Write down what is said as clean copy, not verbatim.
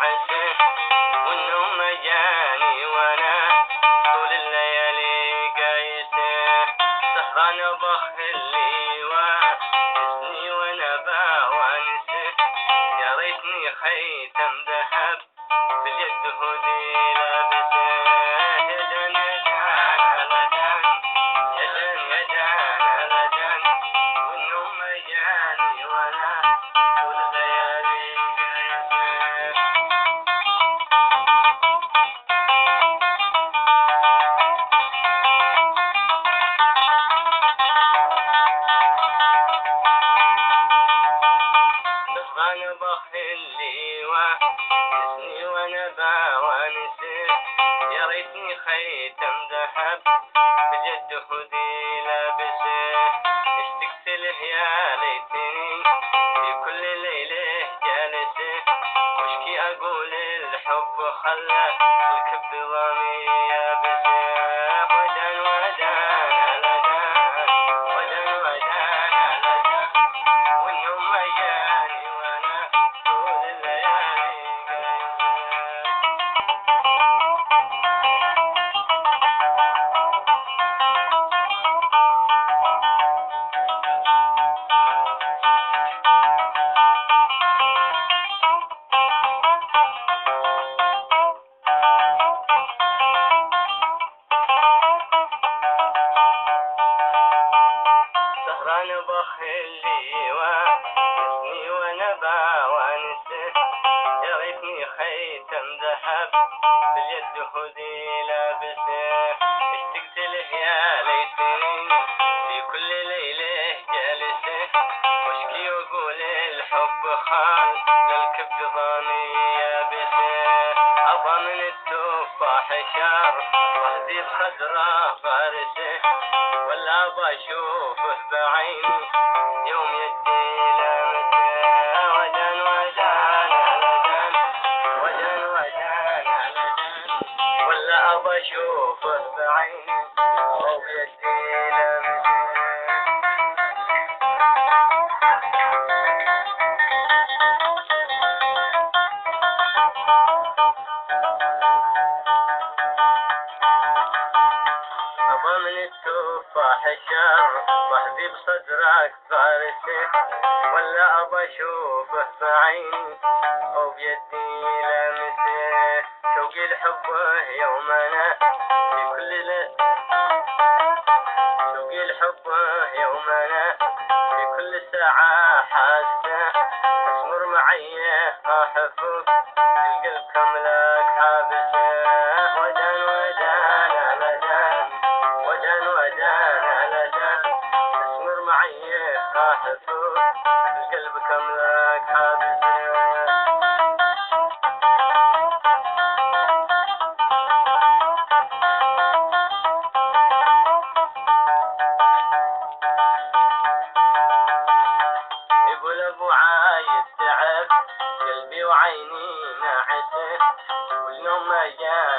نعسه والنوم جاني وانا طول الليالي قايسه سهران بخلي واسني وانا باوانسه يا ريتني خيتم ذهب باليد هدي لابسه يا دان يا دان غدان يا دان يا دان غدان والنوم جاني وانا طول الليالي قايسه سهران بخلي واسني وانا باوانسه يا ريتني خيتم ذهب باليد هدي لابسه اشتقت له يا ليتني في كل ليله جالسه واشكي اقول الحب خلى الكب ضامي يابسه ودان ودان لدان ودان ودان لدان والنوم جاني وانا طول الليالي قايسه سهران بخلي واسني وانا باوانسه يا ريتني خيتم ذهب باليد هدي لابسه اشتقت له يا ليتني في كل ليله جالسه واشكي واقول الحب خان للكبد ضامي يابسه ابى من التفاح شار وحدي بخدره فارسه ولا بشوفه بعيني يوم يدي لمسه ودان ودان لدان ودان ودان لدان ولا ابى اشوفه بعيني يوم يدي لمسه أبى من التفاح شر وحدي بصدرك فارسه ولا أبى أشوفه بعيني أو بيدي لمسه شوقي لحبه يومنا في كل شوقي لحبه يومنا في كل ساعة حاسه أسمر معي أحبك القلب كملك حابسه ودان ودان لدان ودان ودان لدان اسمر معي أحبك القلب كملك حابسه يقول ابو عايد تعب قلبي وعيني ناعسه واليوم ما جاني